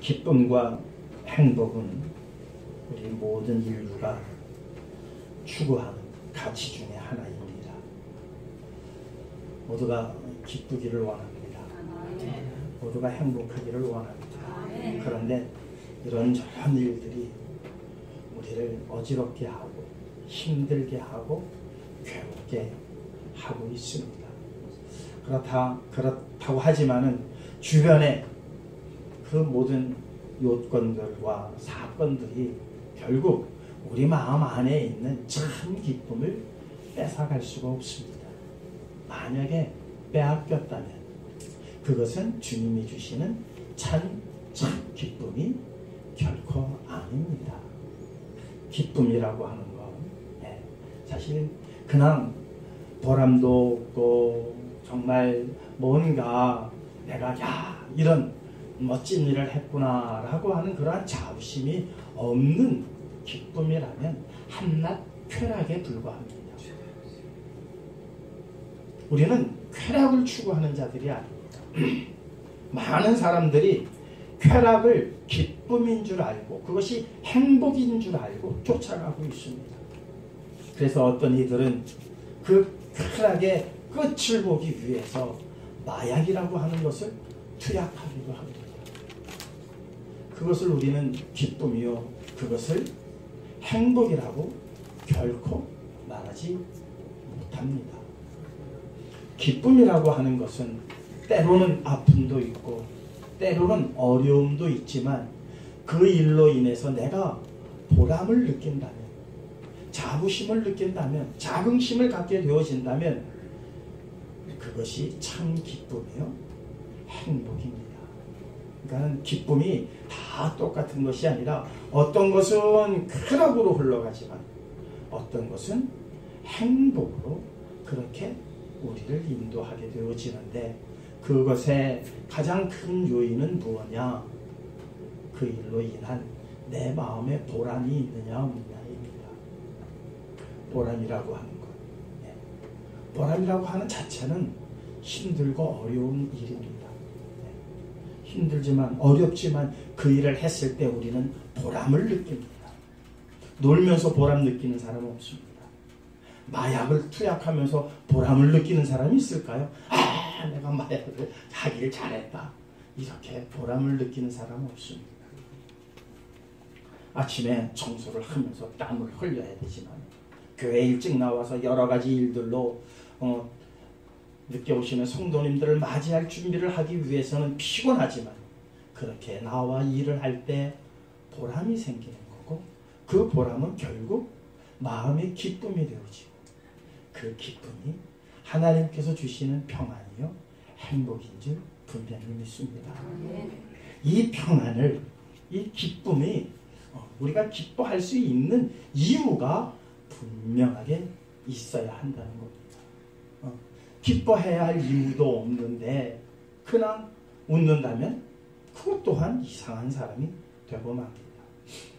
기쁨과 행복은 우리 모든 인류가 추구하는 가치 중에 하나입니다. 모두가 기쁘기를 원합니다. 모두가 행복하기를 원합니다. 그런데 이런저런 일들이 우리를 어지럽게 하고 힘들게 하고 괴롭게 하고 있습니다. 그렇다고 하지만은 주변에 그 모든 요건들과 사건들이 결국 우리 마음 안에 있는 참 기쁨을 뺏어갈 수가 없습니다. 만약에 빼앗겼다면 그것은 주님이 주시는 참 기쁨이 결코 아닙니다. 기쁨이라고 하는 건 사실 그냥 보람도 없고 정말 뭔가 내가 이런 멋진 일을 했구나 라고 하는 그러한 자부심이 없는 기쁨이라면 한낱 쾌락에 불과합니다. 우리는 쾌락을 추구하는 자들이 아닙니다. 많은 사람들이 쾌락을 기쁨인 줄 알고 그것이 행복인 줄 알고 쫓아가고 있습니다. 그래서 어떤 이들은 그 쾌락의 끝을 보기 위해서 마약이라고 하는 것을 투약하기도 합니다. 그것을 우리는 기쁨이요 그것을 행복이라고 결코 말하지 못합니다. 기쁨이라고 하는 것은 때로는 아픔도 있고 때로는 어려움도 있지만 그 일로 인해서 내가 보람을 느낀다면 자부심을 느낀다면 자긍심을 갖게 되어진다면 그것이 참 기쁨이요 행복입니다. 그러니까 기쁨이 다 똑같은 것이 아니라 어떤 것은 쾌락으로 흘러가지만 어떤 것은 행복으로 그렇게 우리를 인도하게 되어지는데 그것의 가장 큰 요인은 무엇냐? 그 일로 인한 내 마음에 보람이 있느냐 없느냐입니다. 보람이라고 하는 것. 보람이라고 하는 자체는 힘들고 어려운 일입니다. 힘들지만 어렵지만 그 일을 했을 때 우리는 보람을 느낍니다. 놀면서 보람 느끼는 사람은 없습니다. 마약을 투약하면서 보람을 느끼는 사람이 있을까요? 내가 마약을 하기를 잘했다. 이렇게 보람을 느끼는 사람은 없습니다. 아침에 청소를 하면서 땀을 흘려야 되지만 교회 일찍 나와서 여러 가지 일들로 늦게 오시는 성도님들을 맞이할 준비를 하기 위해서는 피곤하지만 그렇게 나와 일을 할 때 보람이 생기는 거고 그 보람은 결국 마음의 기쁨이 되어지고 그 기쁨이 하나님께서 주시는 평안이요 행복인 줄 분명히 믿습니다. 이 평안을 이 기쁨이 우리가 기뻐할 수 있는 이유가 분명하게 있어야 한다는 겁니다. 기뻐해야 할 이유도 없는데 그냥 웃는다면 그것 또한 이상한 사람이 되고 맙니다.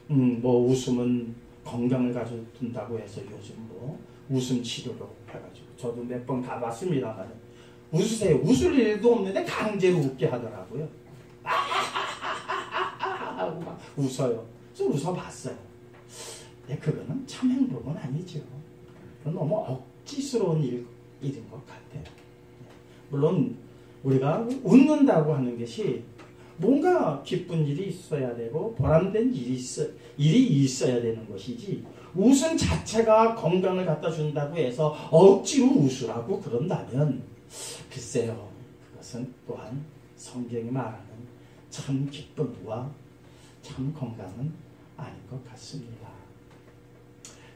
뭐 웃음은 건강을 가져둔다고 해서 요즘 뭐 웃음 치료로 해가지고 저도 몇 번 가봤습니다만 웃으세요. 웃을 일도 없는데 강제로 웃게 하더라고요. 하고 막 웃어요. 좀 웃어봤어요. 근데 그거는 참 행복은 아니죠. 그건 너무 억지스러운 일인 것 같아요. 물론 우리가 웃는다고 하는 것이 뭔가 기쁜 일이 있어야 되고 보람된 일이 있어야 되는 것이지 웃음 자체가 건강을 갖다 준다고 해서 억지로 웃으라고 그런다면 글쎄요. 그것은 또한 성경이 말하는 참 기쁨과 참 건강은 아닌 것 같습니다.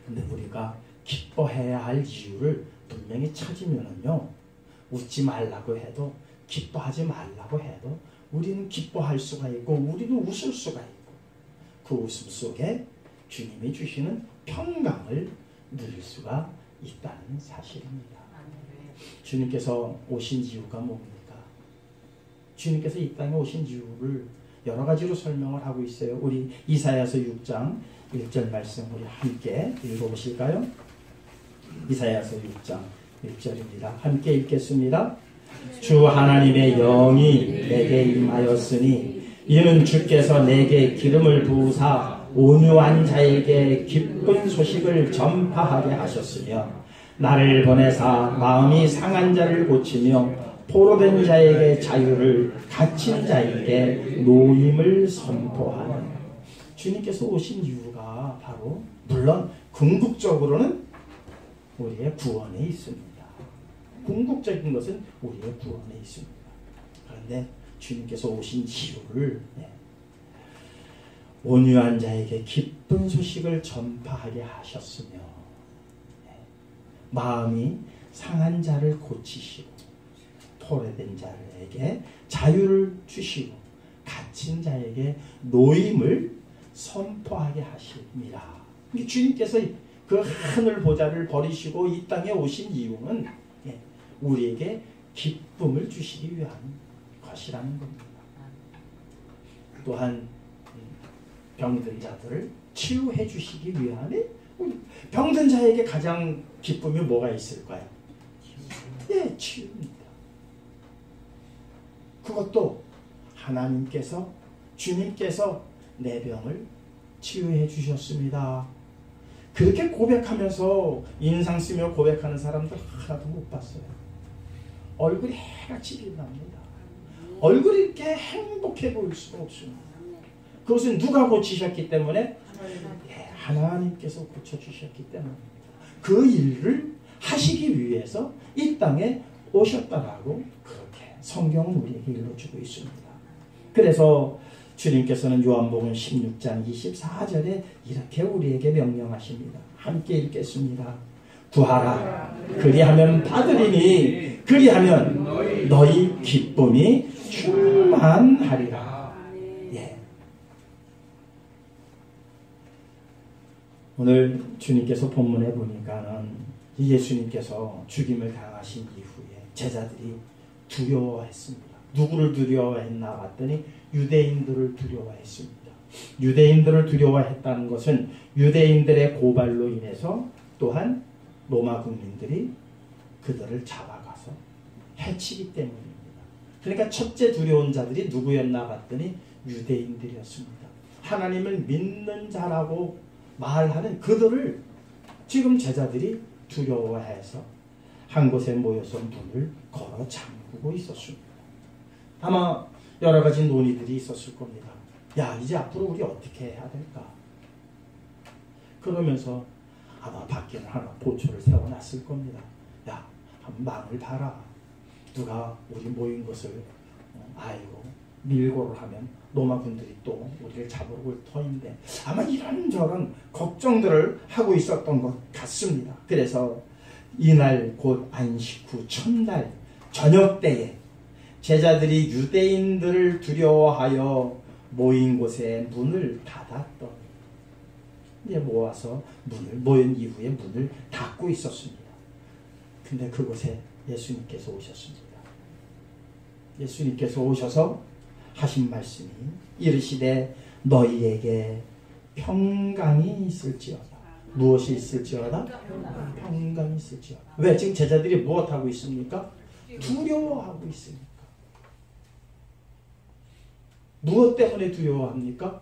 근데 우리가 기뻐해야 할 이유를 분명히 찾으면은요, 웃지 말라고 해도 기뻐하지 말라고 해도 우리는 기뻐할 수가 있고 우리는 웃을 수가 있고 그 웃음 속에 주님이 주시는 평강을 누릴 수가 있다는 사실입니다. 주님께서 오신 이유가 뭡니까? 주님께서 이 땅에 오신 이유를 여러 가지로 설명을 하고 있어요. 우리 이사야서 6장 1절 말씀 우리 함께 읽어보실까요? 이사야서 6장 1절입니다. 함께 읽겠습니다. 주 하나님의 영이 내게 임하였으니 이는 주께서 내게 기름을 부으사 온유한 자에게 기쁜 소식을 전파하게 하셨으며 나를 보내사 마음이 상한 자를 고치며 포로된 자에게 자유를, 갇힌 자에게 노임을 선포하는. 주님께서 오신 이유가 바로 물론 궁극적으로는 우리의 구원에 있습니다. 궁극적인 것은 우리의 구원에 있습니다. 그런데 주님께서 오신 이유를 온유한 자에게 기쁜 소식을 전파하게 하셨으며 마음이 상한 자를 고치시고 포로된 자에게 자유를 주시고 갇힌 자에게 노임을 선포하게 하십니다. 주님께서 그 하늘 보좌를 버리시고 이 땅에 오신 이유는 우리에게 기쁨을 주시기 위한 것이라는 겁니다. 또한 병든 자들을 치유해 주시기 위함에 병든 자에게 가장 기쁨이 뭐가 있을까요? 치유입니다. 그것도 하나님께서, 주님께서 내 병을 치유해 주셨습니다. 그렇게 고백하면서 인상 쓰며 고백하는 사람들 하나도 못 봤어요. 얼굴이 해같이 빛납니다. 얼굴이 이렇게 행복해 보일 수가 없습니다. 그것은 누가 고치셨기 때문에? 하나님께서 고쳐주셨기 때문입니다. 그 일을 하시기 위해서 이 땅에 오셨다라고 그렇게 성경은 우리에게 일러주고 있습니다. 그래서 주님께서는 요한복음 16장 24절에 이렇게 우리에게 명령하십니다. 함께 읽겠습니다. 구하라 그리하면 받으리니 그리하면 너희 기쁨이 충만하리라. 오늘 주님께서 본문에 보니까는 예수님께서 죽임을 당하신 이후에 제자들이 두려워했습니다. 누구를 두려워했나 봤더니 유대인들을 두려워했습니다. 유대인들을 두려워했다는 것은 유대인들의 고발로 인해서 또한 로마 국민들이 그들을 잡아가서 해치기 때문입니다. 그러니까 첫째 두려운 자들이 누구였나 봤더니 유대인들이었습니다. 하나님을 믿는 자라고 말하는 그들을 지금 제자들이 두려워해서 한 곳에 모여서 문을 걸어 잠그고 있었습니다. 아마 여러 가지 논의들이 있었을 겁니다. 야, 이제 앞으로 우리 어떻게 해야 될까? 그러면서 아마 밖에는 하나 보초를 세워놨을 겁니다. 야, 한번 망을 봐라. 누가 우리 모인 것을 알고 밀고를 하면 로마 군들이 또 우리를 잡으러 올 터인데 아마 이런저런 걱정들을 하고 있었던 것 같습니다. 그래서 이날 곧 안식 후 첫날 저녁 때에 제자들이 유대인들을 두려워하여 모인 곳에 문을 닫았더니 이제 모아서 모인 이후에 문을 닫고 있었습니다. 근데 그곳에 예수님께서 오셨습니다. 예수님께서 오셔서 하신 말씀이 이르시되 너희에게 평강이 있을지어다. 무엇이 있을지어다? 평강이 있을지어다. 왜? 지금 제자들이 무엇하고 있습니까? 두려워하고 있습니까? 무엇 때문에 두려워합니까?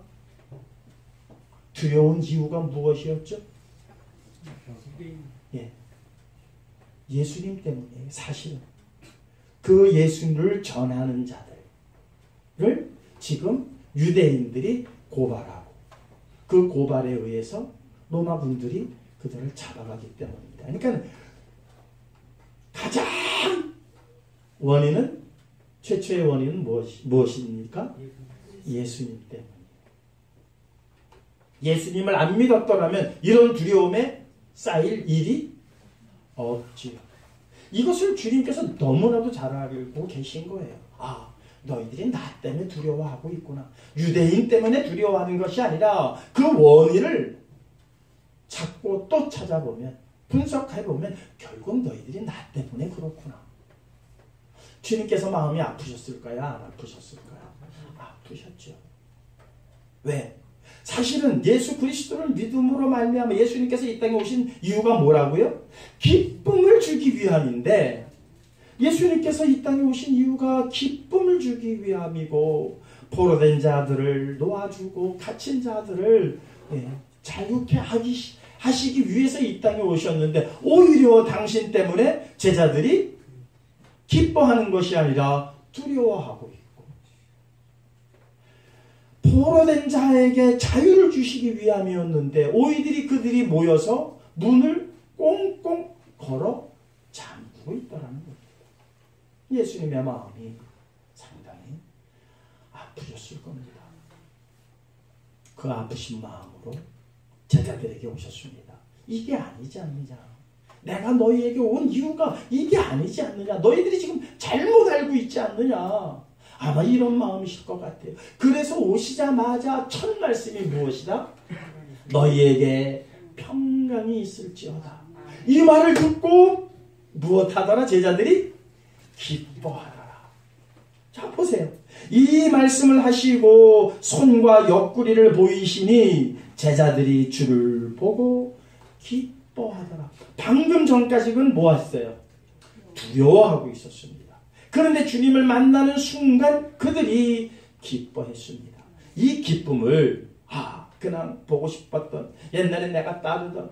두려운 이유가 무엇이었죠? 예수님 때문에. 사실은 그 예수님을 전하는 자들을 지금 유대인들이 고발하고 그 고발에 의해서 로마 군들이 그들을 잡아가기 때문입니다. 그러니까 가장 원인은, 최초의 원인은 무엇입니까? 예수님 때문에. 예수님을 안 믿었더라면 이런 두려움에 쌓일 일이 없지요. 이것을 주님께서 너무나도 잘 알고 계신 거예요. 아, 너희들이 나 때문에 두려워하고 있구나. 유대인 때문에 두려워하는 것이 아니라 그 원인을 찾고 또 찾아보면, 분석해보면 결국 너희들이 나 때문에 그렇구나. 주님께서 마음이 아프셨을까요? 안 아프셨을까요? 아프셨죠. 왜? 사실은 예수 그리스도를 믿음으로 말미암아 예수님께서 이 땅에 오신 이유가 뭐라고요? 기쁨을 주기 위함인데, 예수님께서 이 땅에 오신 이유가 기쁨을 주기 위함이고 포로된 자들을 놓아주고 갇힌 자들을 자유케 하시기 위해서 이 땅에 오셨는데 오히려 당신 때문에 제자들이 기뻐하는 것이 아니라 두려워하고 있고, 포로된 자에게 자유를 주시기 위함이었는데 오히려 그들이 모여서 문을 꽁꽁 걸어 잠그고 있다라는 겁니다. 예수님의 마음이 상당히 아프셨을 겁니다. 그 아프신 마음으로 제자들에게 오셨습니다. 이게 아니지 않느냐. 내가 너희에게 온 이유가 이게 아니지 않느냐. 너희들이 지금 잘못 알고 있지 않느냐. 아마 이런 마음이실 것 같아요. 그래서 오시자마자 첫 말씀이 무엇이다? 너희에게 평강이 있을지어다. 이 말을 듣고 무엇하더라? 제자들이 기뻐하더라. 자, 보세요. 이 말씀을 하시고 손과 옆구리를 보이시니 제자들이 주를 보고 기뻐하더라. 방금 전까지는 뭐 했어요? 두려워하고 있었습니다. 그런데 주님을 만나는 순간 그들이 기뻐했습니다. 이 기쁨을 그냥 보고 싶었던, 옛날에 내가 따르던,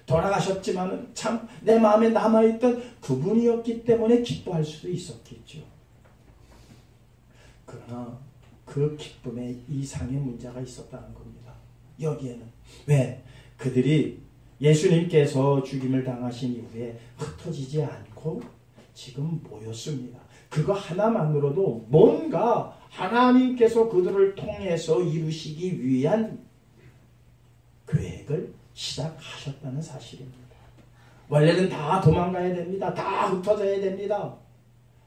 돌아가셨지만은 참 내 마음에 남아있던 그분이었기 때문에 기뻐할 수도 있었겠죠. 그러나 그 기쁨에 이상의 문제가 있었다는 겁니다. 여기에는 왜? 그들이 예수님께서 죽임을 당하신 이후에 흩어지지 않고 지금 모였습니다. 그거 하나만으로도 뭔가 하나님께서 그들을 통해서 이루시기 위한 계획을 시작하셨다는 사실입니다. 원래는 다 도망가야 됩니다. 다 흩어져야 됩니다.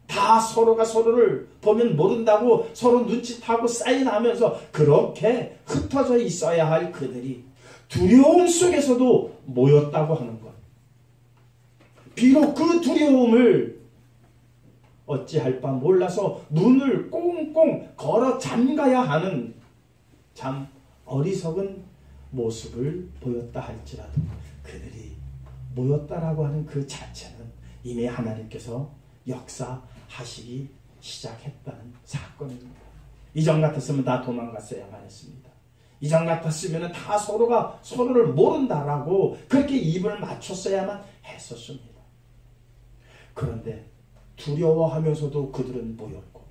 다 서로가 서로를 보면 모른다고 서로 눈짓하고 사인하면서 그렇게 흩어져 있어야 할 그들이 두려움 속에서도 모였다고 하는 것. 비록 그 두려움을 어찌할 바 몰라서 문을 꽁꽁 걸어 잠가야 하는 참 어리석은 모습을 보였다 할지라도 그들이 모였다라고 하는 그 자체는 이미 하나님께서 역사하시기 시작했다는 사건입니다. 이전 같았으면 다 도망갔어야만 했습니다. 이전 같았으면 다 서로가 서로를 모른다라고 그렇게 입을 맞췄어야만 했었습니다. 그런데 두려워하면서도 그들은 모였고,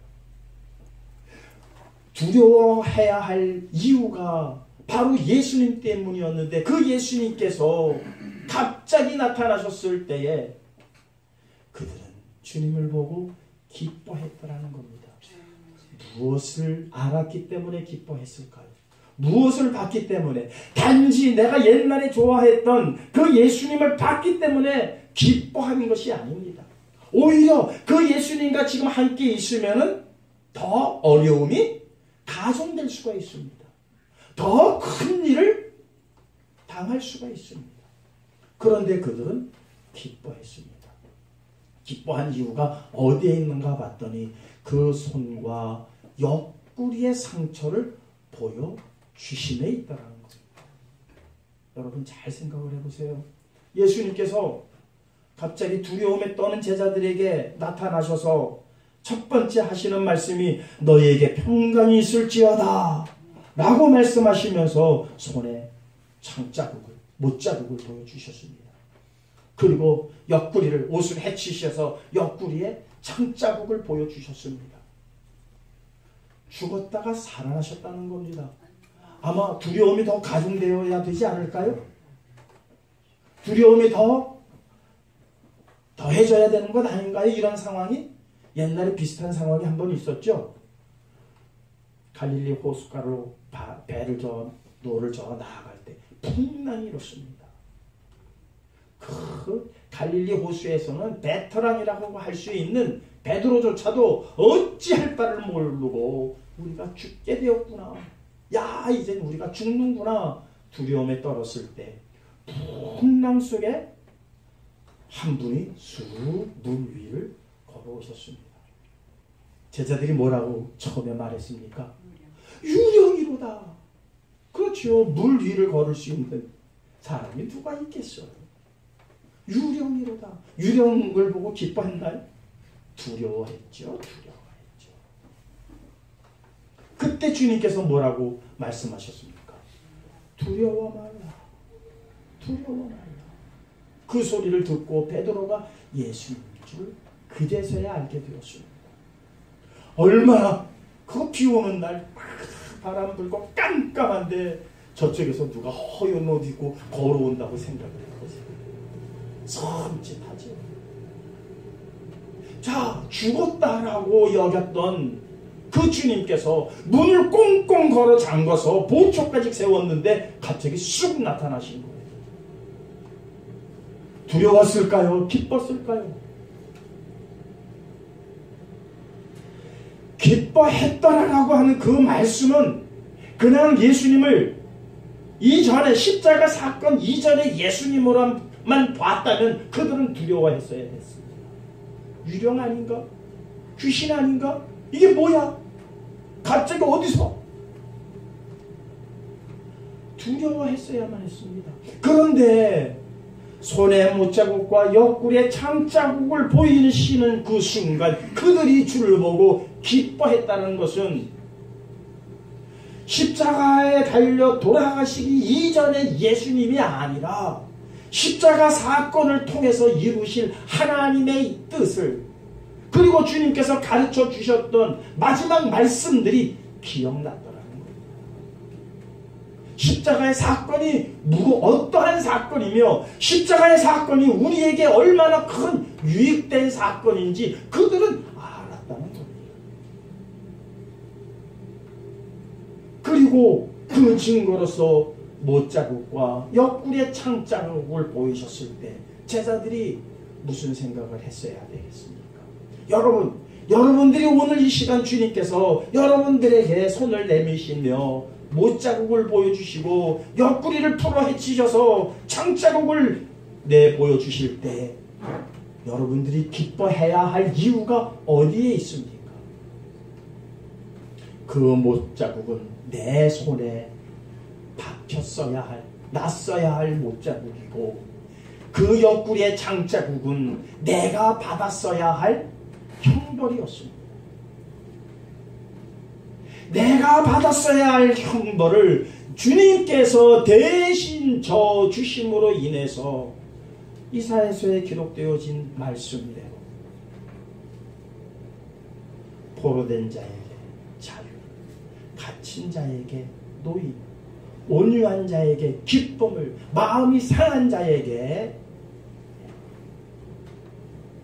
두려워해야 할 이유가 바로 예수님 때문이었는데 그 예수님께서 갑자기 나타나셨을 때에 그들은 주님을 보고 기뻐했더라는 겁니다. 무엇을 알았기 때문에 기뻐했을까요? 무엇을 봤기 때문에? 단지 내가 옛날에 좋아했던 그 예수님을 봤기 때문에 기뻐하는 것이 아닙니다. 오히려 그 예수님과 지금 함께 있으면 더 어려움이 가중될 수가 있습니다. 더 큰 일을 당할 수가 있습니다. 그런데 그들은 기뻐했습니다. 기뻐한 이유가 어디에 있는가 봤더니 그 손과 옆구리의 상처를 보여주심에 있다는 겁니다. 여러분 잘 생각을 해보세요. 예수님께서 갑자기 두려움에 떠는 제자들에게 나타나셔서 첫 번째 하시는 말씀이 너희에게 평강이 있을지어다 라고 말씀하시면서 손에 창자국을, 못자국을 보여주셨습니다. 그리고 옆구리를, 옷을 헤치셔서 옆구리에 창자국을 보여주셨습니다. 죽었다가 살아나셨다는 겁니다. 아마 두려움이 더 가중되어야 되지 않을까요? 두려움이 더해져야 되는 것 아닌가요? 이런 상황이? 옛날에 비슷한 상황이 한 번 있었죠. 갈릴리 호숫가로 노를 저어 나아갈 때 풍랑이 일었습니다. 그 갈릴리 호수에서는 베테랑이라고 할 수 있는 베드로조차도 어찌할 바를 모르고 우리가 죽게 되었구나. 야, 이젠 우리가 죽는구나. 두려움에 떨었을 때 풍랑 속에 한 분이 쑥 물 위를 걸어오셨습니다. 제자들이 뭐라고 처음에 말했습니까? 유령이로다. 그렇죠. 물 위를 걸을 수 있는 사람이 누가 있겠어요. 유령이로다. 유령을 보고 기뻐했나요? 두려워했죠. 그때 주님께서 뭐라고 말씀하셨습니까? 두려워 말라. 두려워 말라. 그 소리를 듣고 베드로가 예수님인 줄 그제서야 알게 되었습니다. 얼마나 그 비 오는 날 바람 불고 깜깜한데 저쪽에서 누가 허연 옷 입고 걸어온다고 생각을 했거든요. 섬찟하죠. 자, 죽었다라고 여겼던 그 주님께서 문을 꽁꽁 걸어 잠궈서 보초까지 세웠는데 갑자기 쑥 나타나신 거예요. 두려웠을까요? 기뻤을까요? 기뻐했더라라고 하는 그 말씀은 그냥 예수님을 이전에 십자가 사건 이전에 예수님으로만 봤다면 그들은 두려워했어야 됐습니다. 유령 아닌가? 귀신 아닌가? 이게 뭐야? 갑자기 어디서? 두려워했어야만 했습니다. 그런데 손에 못자국과 옆구리에 창자국을 보이시는 그 순간 그들이 주를 보고 기뻐했다는 것은 십자가에 달려 돌아가시기 이전의 예수님이 아니라 십자가 사건을 통해서 이루실 하나님의 뜻을, 그리고 주님께서 가르쳐 주셨던 마지막 말씀들이 기억났더라는 거예요. 십자가의 사건이 어떠한 사건이며 십자가의 사건이 우리에게 얼마나 큰 유익된 사건인지 그들은 알았다는 겁니다. 그리고 그 증거로서 못자국과 옆구리의 창자국을 보이셨을 때 제자들이 무슨 생각을 했어야 되겠습니까? 여러분들이 오늘 이 시간 주님께서 여러분들에게 손을 내미시며 못자국을 보여주시고 옆구리를 풀어 헤치셔서 창자국을 보여주실 때 여러분들이 기뻐해야 할 이유가 어디에 있습니까? 그 못자국은 내 손에 놨어야 할 못자국이고, 그 옆구리의 창자국은 내가 받았어야 할 형벌이었습니다. 내가 받았어야 할 형벌을 주님께서 대신 져 주심으로 인해서 이사야서에 기록되어진 말씀대로 포로된 자에게 자유, 갇힌 자에게 노임, 온유한 자에게 기쁨을, 마음이 상한 자에게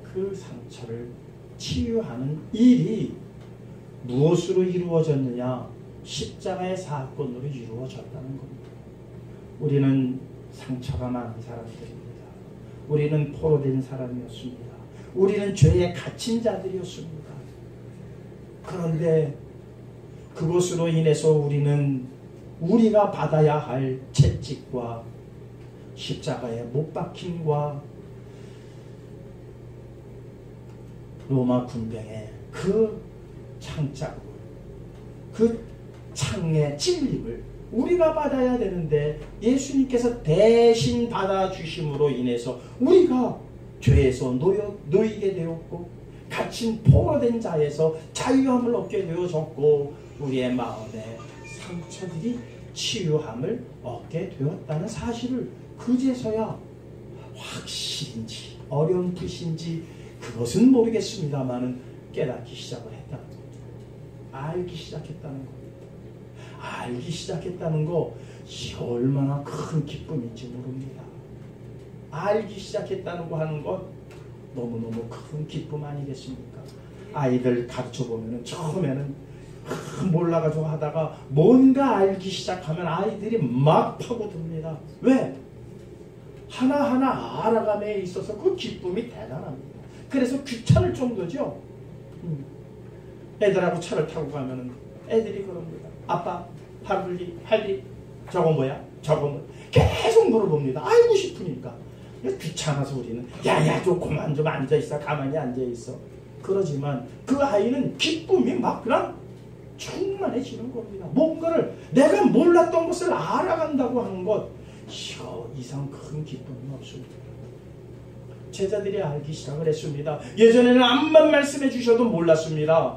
그 상처를 치유하는 일이 무엇으로 이루어졌느냐? 십자가의 사건으로 이루어졌다는 겁니다. 우리는 상처가 많은 사람들입니다. 우리는 포로된 사람이었습니다. 우리는 죄에 갇힌 자들이었습니다. 그런데 그것으로 인해서 우리가 받아야 할 채찍과 십자가에 못 박힘과 로마 군병의 그 창자국을, 그 창의 찔림을 우리가 받아야 되는데 예수님께서 대신 받아주심으로 인해서 우리가 죄에서 놓이게 되었고 갇힌 포로된 자에서 자유함을 얻게 되어졌고 우리의 마음에 상처들이 치유함을 얻게 되었다는 사실을 그제서야 확실인지 어렴풋인지 그것은 모르겠습니다만은 깨닫기 시작을 했다는 겁니다. 알기 시작했다는 겁니다. 알기 시작했다는 거 얼마나 큰 기쁨인지 모릅니다. 알기 시작했다는 거 하는 것 너무너무 큰 기쁨 아니겠습니까? 아이들 가르쳐보면 처음에는 몰라가지고 하다가 뭔가 알기 시작하면 아이들이 막 파고듭니다. 왜? 하나하나 알아감에 있어서 그 기쁨이 대단합니다. 그래서 귀찮을 정도죠. 애들하고 차를 타고 가면 애들이 그럽니다. 아빠, 할리, 저거 뭐야? 저거 뭐야? 계속 물어봅니다. 알고 싶으니까. 귀찮아서 우리는 야야 좀 그만 좀 앉아있어, 가만히 앉아있어. 그러지만 그 아이는 기쁨이 막 그냥 충만해지는 겁니다. 뭔가를 내가 몰랐던 것을 알아간다고 하는 것, 이거 이상 큰 기쁨이 없습니다. 제자들이 알기 시작을 했습니다. 예전에는 암만 말씀해 주셔도 몰랐습니다.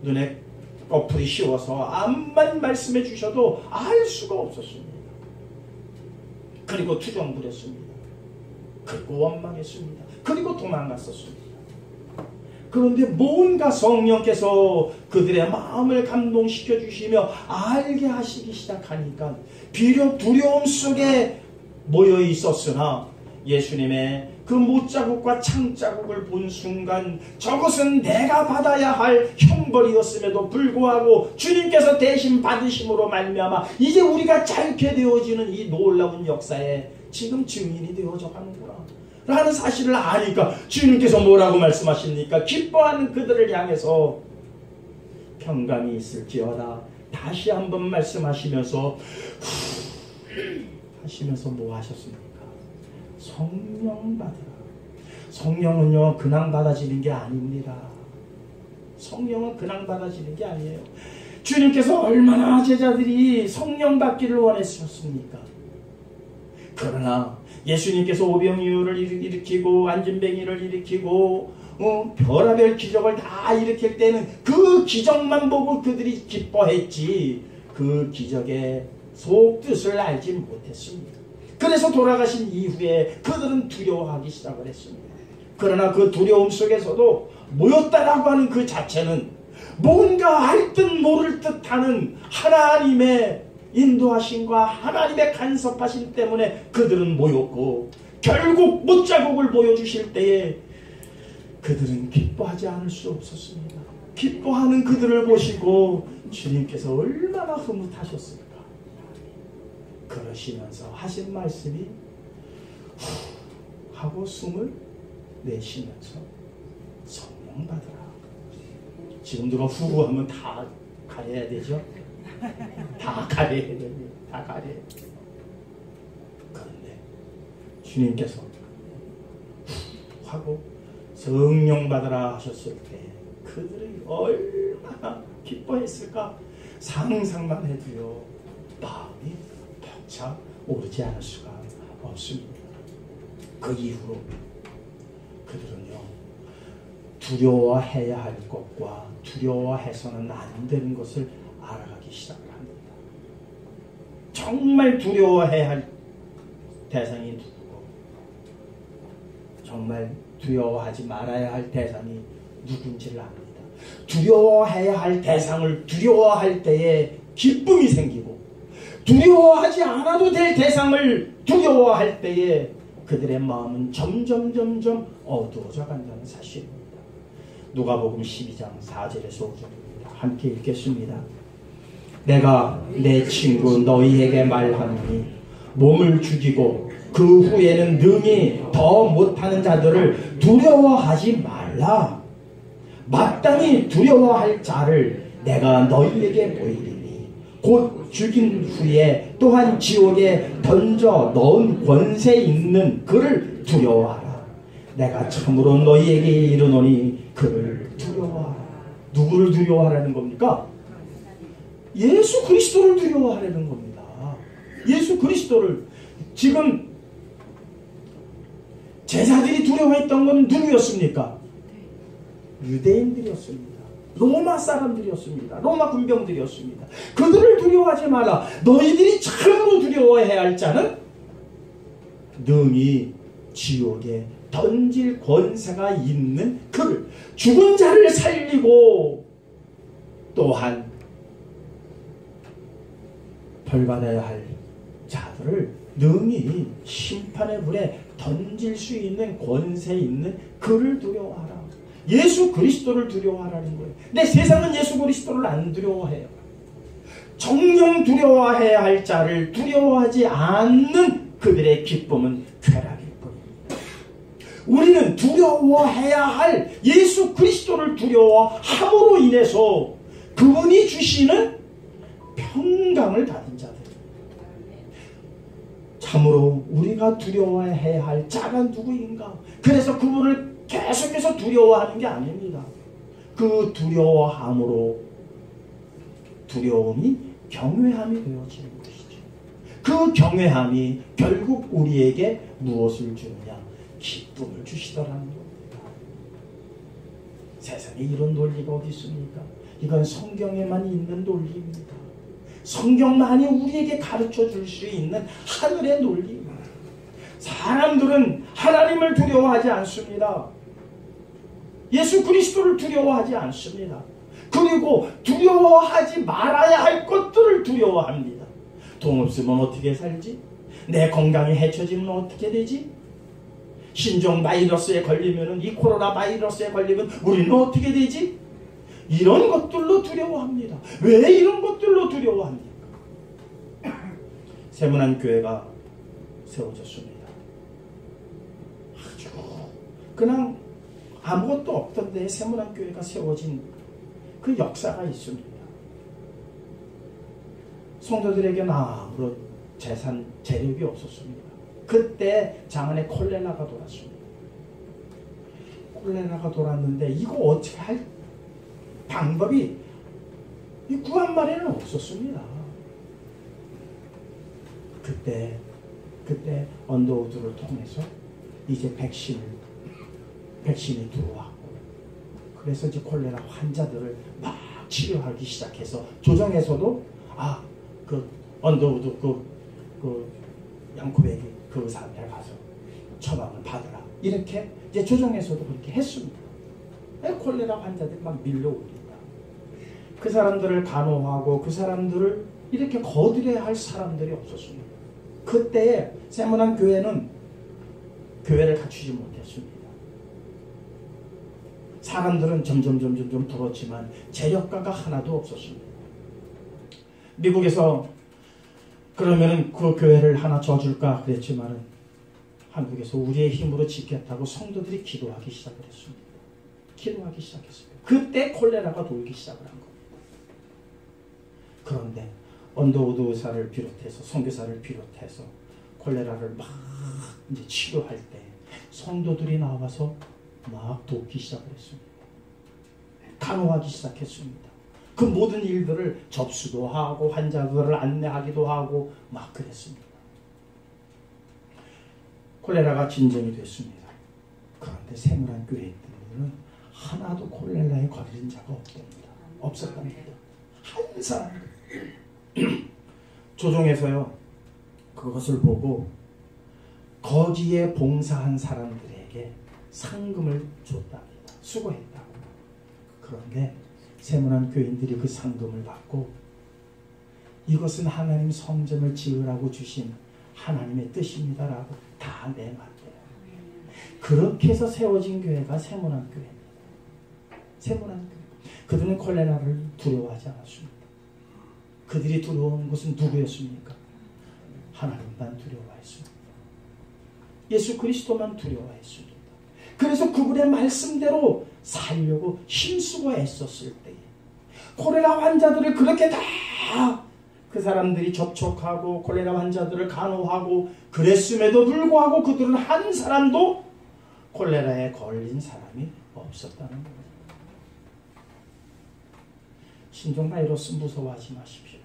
눈에 눈꺼풀이 씌워서 암만 말씀해 주셔도 알 수가 없었습니다. 그리고 투정 부렸습니다. 그리고 원망했습니다. 그리고 도망갔었습니다. 그런데 뭔가 성령께서 그들의 마음을 감동시켜 주시며 알게 하시기 시작하니까 비록 두려움 속에 모여 있었으나 예수님의 그 못자국과 창자국을 본 순간 저것은 내가 받아야 할 형벌이었음에도 불구하고 주님께서 대신 받으심으로 말미암아 이제 우리가 짧게 되어지는 이 놀라운 역사에 지금 증인이 되어져 가는구나 라는 사실을 아니까 주님께서 뭐라고 말씀하십니까? 기뻐하는 그들을 향해서 평강이 있을지어다 다시 한번 말씀하시면서 하시면서 뭐 하셨습니까? 성령 받으라. 성령은요 그냥 받아지는 게 아닙니다. 성령은 그냥 받아지는 게 아니에요. 주님께서 얼마나 제자들이 성령 받기를 원했었습니까? 그러나 예수님께서 오병이어를 일으키고 안진뱅이를 일으키고 별하별 기적을 다 일으킬 때는 그 기적만 보고 그들이 기뻐했지 그 기적의 속뜻을 알지 못했습니다. 그래서 돌아가신 이후에 그들은 두려워하기 시작을 했습니다. 그러나 그 두려움 속에서도 모였다라고 하는 그 자체는 뭔가 알 듯 모를 듯 하는 하나님의 인도하심과 하나님의 간섭하심 때문에 그들은 모였고 결국 못자국을 보여주실 때에 그들은 기뻐하지 않을 수 없었습니다. 기뻐하는 그들을 보시고 주님께서 얼마나 흐뭇하셨을까. 그러시면서 하신 말씀이 후 하고 숨을 내쉬면서 성령 받으라. 지금 누가 후 하면 다 가려야 되죠? 다 가려야 됩니다. 다 가려야 돼요. 그런데 주님께서 후 하고 성령 받으라 하셨을 때 그들이 얼마나 기뻐했을까 상상만 해도요 마음이 벅차 오르지 않을 수가 없습니다. 그 이후로 그들은요 두려워해야 할 것과 두려워해서는 안 되는 것을 알아가기 시작을 합니다. 정말 두려워해야 할 대상이 누구고 정말 두려워하지 말아야 할 대상이 누군지를 압니다. 두려워해야 할 대상을 두려워할 때에 기쁨이 생기고 두려워하지 않아도 될 대상을 두려워할 때에 그들의 마음은 점점 어두워져 간다는 사실입니다. 누가복음 12장 4절에서 5절입니다. 함께 읽겠습니다. 내가 내 친구 너희에게 말하노니 몸을 죽이고 그 후에는 능히 더 못하는 자들을 두려워하지 말라. 마땅히 두려워할 자를 내가 너희에게 보이리니 곧 죽인 후에 또한 지옥에 던져 넣은 권세 있는 그를 두려워하라. 내가 참으로 너희에게 이르노니 그를 두려워하라. 누구를 두려워하라는 겁니까? 예수 그리스도를 두려워하라는 겁니다. 예수 그리스도를. 지금 제자들이 두려워했던 건 누구였습니까? 유대인들이었습니다. 로마 사람들이었습니다. 로마 군병들이었습니다. 그들을 두려워하지 마라. 너희들이 참으로 두려워해야 할 자는 능히 지옥에 던질 권세가 있는 그를, 죽은 자를 살리고 또한 벌받아야 할 자들을 능히 심판의 불에 던질 수 있는 권세 있는 그를 두려워하라. 예수 그리스도를 두려워하라는 거예요. 근데 세상은 예수 그리스도를 안 두려워해요. 정녕 두려워해야 할 자를 두려워하지 않는 그들의 기쁨은 쾌락일 뿐입니다. 우리는 두려워해야 할 예수 그리스도를 두려워함으로 인해서 그분이 주시는 평강을 받은 자들입니다. 참으로 우리가 두려워해야 할 자가 누구인가? 그래서 그분을 계속해서 두려워하는 게 아닙니다. 그 두려워함으로 두려움이 경외함이 되어지는 것이죠. 그 경외함이 결국 우리에게 무엇을 주느냐? 기쁨을 주시더라는 겁니다. 세상에 이런 논리가 어디 있습니까? 이건 성경에만 있는 논리입니다. 성경만이 우리에게 가르쳐 줄 수 있는 하늘의 논리입니다. 사람들은 하나님을 두려워하지 않습니다. 예수 그리스도를 두려워하지 않습니다. 그리고 두려워하지 말아야 할 것들을 두려워합니다. 돈 없으면 어떻게 살지? 내 건강이 해쳐지면 어떻게 되지? 신종 바이러스에 걸리면, 이 코로나 바이러스에 걸리면 우리는 어떻게 되지? 이런 것들로 두려워합니다. 왜 이런 것들로 두려워합니까? 세문안 교회가 세워졌습니다. 아주 그냥 아무것도 없던 데에 세문안 교회가 세워진 그 역사가 있습니다. 성도들에게는 아무런 재산, 재력이 없었습니다. 그때 장안에 콜레라가 돌았습니다. 콜레라가 돌았는데 이거 어떻게 할 방법이 구한 말에는 없었습니다. 그때 언더우드를 통해서 이제 백신이 들어왔고, 그래서 이제 콜레라 환자들을 막 치료하기 시작해서 조정에서도 그 언더우드 그 양코백이 그 의사한테 가서 처방을 받으라, 이렇게 이제 조정에서도 그렇게 했습니다. 콜레라 환자들이 막 밀려옵니다. 그 사람들을 간호하고 그 사람들을 이렇게 거들여야 할 사람들이 없었습니다. 그때에 세문안 교회는 교회를 갖추지 못했습니다. 사람들은 점점 불었지만 재력가가 하나도 없었습니다. 미국에서 그러면은 그 교회를 하나 져줄까 그랬지만은 한국에서 우리의 힘으로 짓겠다고 성도들이 기도하기 시작을 했습니다. 기도하기 시작했습니다. 그때 콜레라가 돌기 시작을 한 겁니다. 그런데 언더우드 의사를 비롯해서, 선교사를 비롯해서 콜레라를 막 이제 치료할 때 성도들이 나와서 막 돕기 시작을 했습니다. 간호하기 시작했습니다. 그 모든 일들을 접수도 하고 환자들을 안내하기도 하고 막 그랬습니다. 콜레라가 진정이 됐습니다. 그런데 세문안 교회들은 하나도 콜레라에 걸린 자가 없었답니다. 한 사람. 조정에서요, 그것을 보고 거기에 봉사한 사람들에게 상금을 줬답니다. 수고했다고. 그런데 세문안 교인들이 그 상금을 받고 이것은 하나님 성전을 지으라고 주신 하나님의 뜻입니다라고 다 내놨대요. 그렇게 해서 세워진 교회가 세문안 교회입니다. 세문안 교회. 그들은 콜레라를 두려워하지 않았습니다. 그들이 두려운 것은 누구였습니까? 하나님만 두려워했습니다. 예수 그리스도만 두려워했습니다. 그래서 그분의 말씀대로 살려고 힘쓰고 애썼을 때에 콜레라 환자들을 그렇게 다 그 사람들이 접촉하고 콜레라 환자들을 간호하고 그랬음에도 불구하고 그들은 한 사람도 콜레라에 걸린 사람이 없었다는 겁니다. 신종 바이러스 무서워하지 마십시오.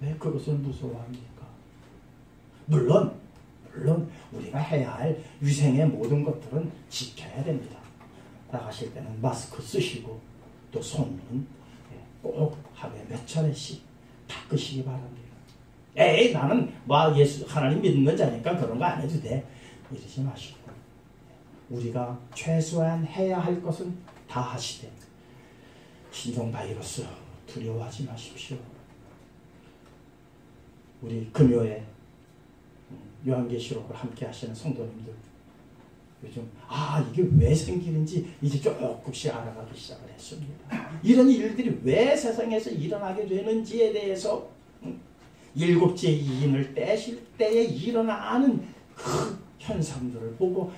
왜 그것을 무서워합니까? 물론 우리가 해야 할 위생의 모든 것들은 지켜야 됩니다. 나가실 때는 마스크 쓰시고 또 손은 꼭 하루에 몇 차례씩 닦으시기 바랍니다. 에이, 나는 예수 하나님 믿는 자니까 그런 거 안 해도 돼, 이러지 마시고 우리가 최소한 해야 할 것은 다 하시되 신종 바이러스 두려워하지 마십시오. 우리 금요에 요한계시록을 함께 하시는 성도님들, 요즘 이게 왜 생기는지 이제 조금씩 알아가기 시작을 했습니다. 이런 일들이 왜 세상에서 일어나게 되는지에 대해서 일곱째 이인을 떼실 때에 일어나는 그 현상들을 보고,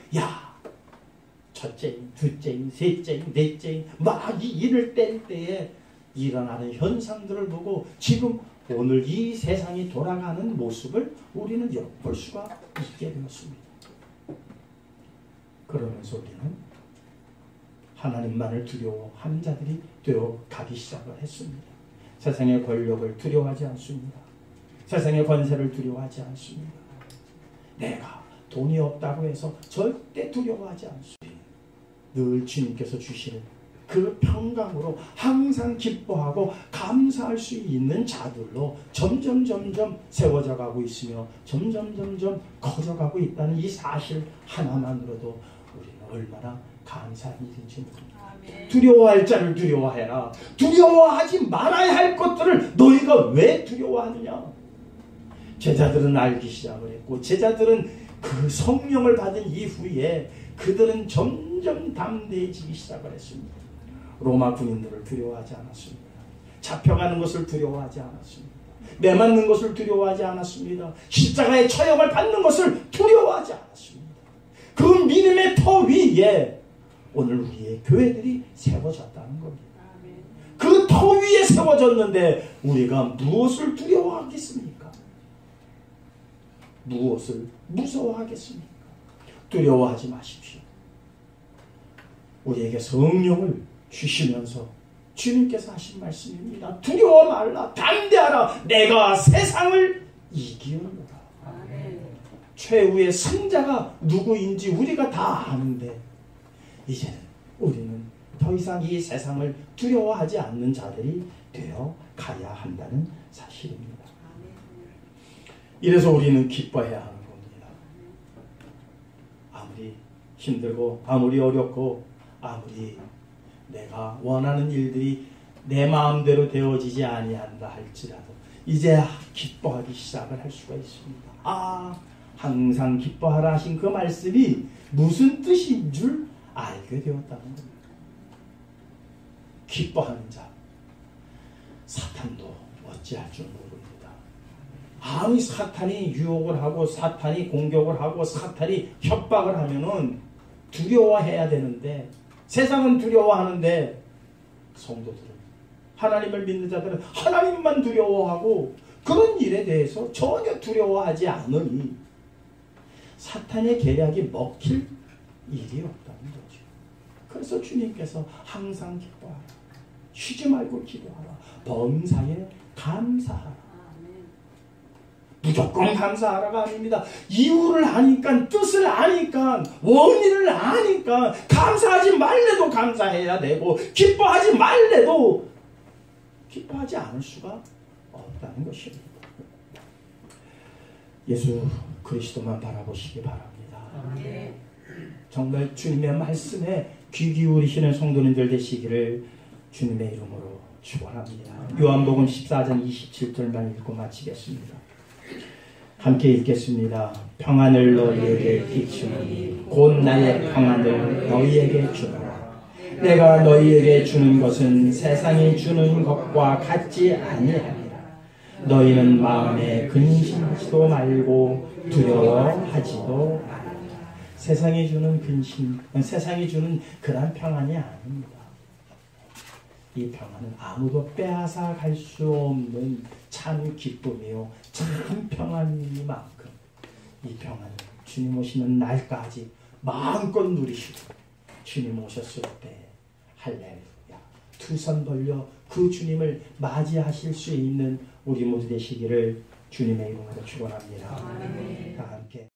첫째인, 둘째인, 셋째인, 넷째인 막 이 인을 뗄 때에 일어나는 현상들을 보고 지금 오늘 이 세상이 돌아가는 모습을 우리는 엿볼 수가 있게 되었습니다. 그러면서 우리는 하나님만을 두려워하는 자들이 되어 가기 시작을 했습니다. 세상의 권력을 두려워하지 않습니다. 세상의 권세를 두려워하지 않습니다. 내가 돈이 없다고 해서 절대 두려워하지 않습니다. 늘 주님께서 주시는 그 평강으로 항상 기뻐하고 감사할 수 있는 자들로 점점 세워져 가고 있으며 점점 커져가고 있다는 이 사실 하나만으로도 우리는 얼마나 감사한 일인지 모릅니다. 두려워할 자를 두려워해라. 두려워하지 말아야 할 것들을 너희가 왜 두려워하느냐. 제자들은 알기 시작을 했고 제자들은 그 성령을 받은 이후에 그들은 점점 담대해지기 시작을 했습니다. 로마 군인들을 두려워하지 않았습니다. 잡혀가는 것을 두려워하지 않았습니다. 매맞는 것을 두려워하지 않았습니다. 십자가의 처형을 받는 것을 두려워하지 않았습니다. 그 믿음의 터 위에 오늘 우리의 교회들이 세워졌다는 겁니다. 그 터 위에 세워졌는데 우리가 무엇을 두려워하겠습니까? 무엇을 무서워하겠습니까? 두려워하지 마십시오. 우리에게 성령을 주시면서 주님께서 하신 말씀입니다. 두려워 말라. 담대하라. 내가 세상을 이기었노라. 최후의 승자가 누구인지 우리가 다 아는데 이제는 우리는 더 이상 이 세상을 두려워하지 않는 자들이 되어 가야 한다는 사실입니다. 이래서 우리는 기뻐해야 하는 겁니다. 아무리 힘들고 아무리 어렵고 아무리 내가 원하는 일들이 내 마음대로 되어지지 아니한다 할지라도 이제 기뻐하기 시작을 할 수가 있습니다. 항상 기뻐하라 하신 그 말씀이 무슨 뜻인 줄 알게 되었다는 겁니다. 기뻐하는 자, 사탄도 어찌할 줄 모릅니다. 아무리 사탄이 유혹을 하고 사탄이 공격을 하고 사탄이 협박을 하면은 두려워해야 되는데 세상은 두려워하는데 성도들은 하나님을 믿는 자들은 하나님만 두려워하고 그런 일에 대해서 전혀 두려워하지 않으니 사탄의 계략이 먹힐 일이 없다는 거죠. 그래서 주님께서 항상 기뻐하라. 쉬지 말고 기도하라. 범사에 감사하라. 무조건 감사하라가 아닙니다. 이유를 아니까, 뜻을 아니까, 원인을 아니까 감사하지 말래도 감사해야 되고 기뻐하지 말래도 기뻐하지 않을 수가 없다는 것입니다. 예수 그리스도만 바라보시기 바랍니다. 정말 주님의 말씀에 귀 기울이시는 성도님들 되시기를 주님의 이름으로 축원합니다. 요한복음 14장 27절만 읽고 마치겠습니다. 함께 읽겠습니다. 평안을 너희에게 끼치노니 곧 나의 평안을 너희에게 주노라. 내가 너희에게 주는 것은 세상이 주는 것과 같지 아니하니라. 너희는 마음에 근심하지도 말고 두려워하지도 말라. 세상이 주는 근심, 세상이 주는 그런 평안이 아닙니다. 이 평안은 아무도 빼앗아 갈 수 없는 참 기쁨이요 참 평안이니만큼 이 평안을 주님 오시는 날까지 마음껏 누리시고 주님 오셨을 때 할렐루야 두 손 벌려 그 주님을 맞이하실 수 있는 우리 모두 되시기를 주님의 이름으로 축원합니다. 다 함께